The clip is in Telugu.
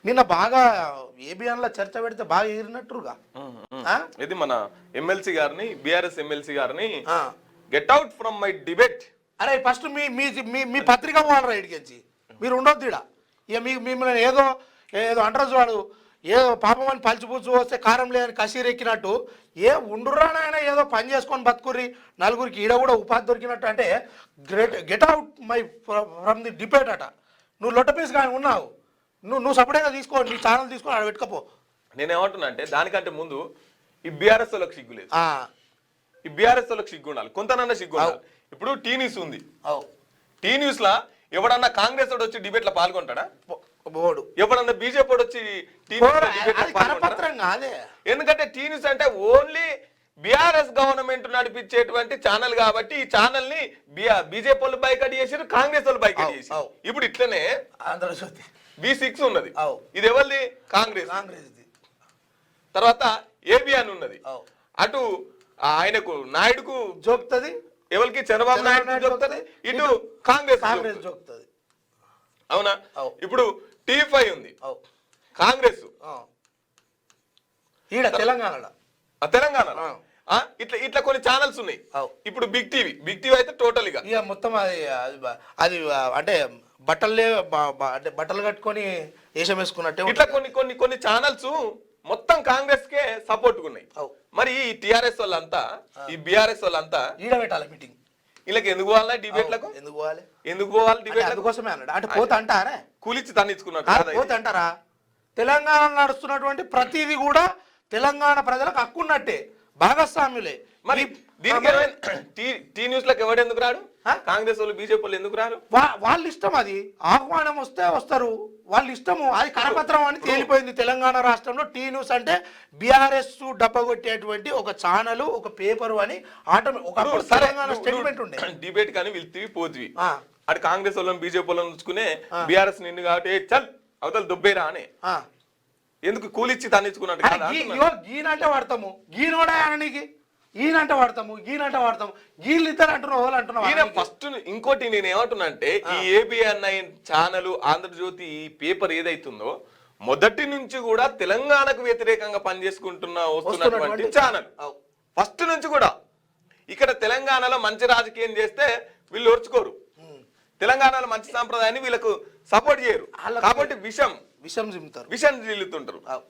నిన్న బాగా ఏబిఎన్ లో చర్చ పెడితే బాగా ఎగిరినట్టుగా ఇది మన ఎమ్మెల్సీ గారిని బీఆర్ఎస్ ఎమ్మెల్సీ గారిని get out from my debate. అరే ఫస్ట్ మీ మీ మీ పత్రిక వాళ్ళరా ఇడికెచ్చి మీరు ఉండొద్దు ఇడ. ఇక మిమ్మల్ని ఏదో ఏదో అంటారు వాడు ఏదో పాపం అని పలిచిపూచి వస్తే కారం లేదని కసీరెక్కినట్టు ఉండురానైనా ఏదో పని చేసుకొని బతుకుర్రి నలుగురికి ఈడ కూడా ఉపాధి దొరికినట్టు అంటే get out my from the debate అట. నువ్వు లొట్ట పీస్ కానీ ఉన్నావు, నువ్వు సపరేట్గా తీసుకో, నీ ఛానల్ తీసుకొని ఆడ పెట్టుకపో. నేనేమంటున్నా అంటే దానికంటే ముందు ఈ బీఆర్ఎస్ వాళ్ళకి సిగ్గు లేదు, ఈ బీఆర్ఎస్ వాళ్ళకి సిగ్గు ఉండాలి, కొంతనన్నా సిగ్గు ఉండాలి. ఇప్పుడు టీ న్యూస్ ఉంది, టీ న్యూస్ లా ఎవడన్నా కాంగ్రెస్ వాడు వచ్చి డిబేట్ లో పాల్గొంటాడా? ఎవడన్నా బీజేపీ వచ్చి ఎందుకంటే టీ న్యూస్ అంటే ఓన్లీ బీఆర్ఎస్ గవర్నమెంట్ నడిపించేటువంటి ఛానల్ కాబట్టి ఈ ఛానల్ ని బీజేపీ వాళ్ళు బైకట్ చేసారు, కాంగ్రెస్ వాళ్ళు బైకట్ చేసారు. ఇప్పుడు ఇట్లనే ఆంధ్రజ్యోతి B6 ఉన్నది, ఇది ఎవరిది? కాంగ్రెస్. తర్వాత ఏబిఎన్ ఉన్నది, అటు ఆయనకు నాయుడుకు జోక్తది, ఎవరికి చంద్రబాబు నాయుడు జోక్తది, ఇటు కాంగ్రెస్ జోక్తది. అవునా? ఇప్పుడు T5 ఉంది, కాంగ్రెస్ తెలంగాణలో ఇట్లా ఇట్లా కొన్ని ఛానల్స్ ఉన్నాయి. ఇప్పుడు బిగ్ టీవీ అయితే టోటల్ గా మొత్తం అది అంటే బట్టలు కట్టుకొని వేషం వేసుకున్నట్టే ఇట్లా కొన్ని ఛానల్స్ మొత్తం కాంగ్రెస్ కే సపోర్ట్ ఉన్నాయి. మరి ఈ టిఆర్ఎస్ వాళ్ళంతా ఈ బీఆర్ఎస్ వాళ్ళంతా ఈడ పెట్టాలి మీటింగ్. వీళ్ళకి ఎందుకు పోవాలి డిబేట్లకు? ఎందుకు పోవాలి డిబేట్? అందుకోసమే అన్నాడు. అంటే పోతే అంటారా కూలిచ్చి తన్నించుకున్నాడు, పోతే అంటారా? తెలంగాణ నడుస్తున్నటువంటి ప్రతిదీ కూడా తెలంగాణ ప్రజలకు హక్కున్నట్టే, భాగస్వామ్యులే. మరి టీ న్యూస్ లకు ఎవడు ఎందుకు రాడు? కాంగ్రెస్ వాళ్ళు బీజేపీ వాళ్ళు ఎందుకు రారు? వాళ్ళ ఇష్టం, అది ఆహ్వానం వస్తే వస్తారు, వాళ్ళ ఇష్టము. అది కరపత్రం అని తేలిపోయింది తెలంగాణ రాష్ట్రంలో. టీ న్యూస్ అంటే బీఆర్ఎస్ డబ్బగొట్టేటువంటి ఒక ఛానల్, ఒక పేపరు అని ఆటోమేటిక్ తెలంగాణ స్టేట్మెంట్ ఉండే. డిబేట్ కానీ వెళ్తీ పోతివి అటు కాంగ్రెస్ వాళ్ళని బీజేపీ వాళ్ళని ఉంచుకునే బీఆర్ఎస్ నిండు కాబట్టి చల్ అవతల దుబ్బేరా అని ఎందుకు కూలిచ్చి తన్నించుకున్నాడు? గీనంటే వాడతాము, గీనోడా అననికి ఈయనంటే వాడతాము, గీనంటే వాడతాము, గీళ్ళు ఇద్దరు అంటున్నావు, వాళ్ళు అంటున్నావు. ఫస్ట్ ఇంకోటి నేను ఏమంటున్నా అంటే ఈ ఏబిఎన్ ఛానల్, ఆంధ్రజ్యోతి ఈ పేపర్ ఏదైతుందో మొదటి నుంచి కూడా తెలంగాణకు వ్యతిరేకంగా వస్తున్నటువంటి ఛానల్. ఫస్ట్ నుంచి కూడా ఇక్కడ తెలంగాణలో మంచి రాజకీయం చేస్తే వీళ్ళు ఓర్చుకోరు, తెలంగాణలో మంచి సాంప్రదాయాన్ని వీళ్ళకు సపోర్ట్ చేయరు, కాబట్టి విషం జిల్లుతుంటారు.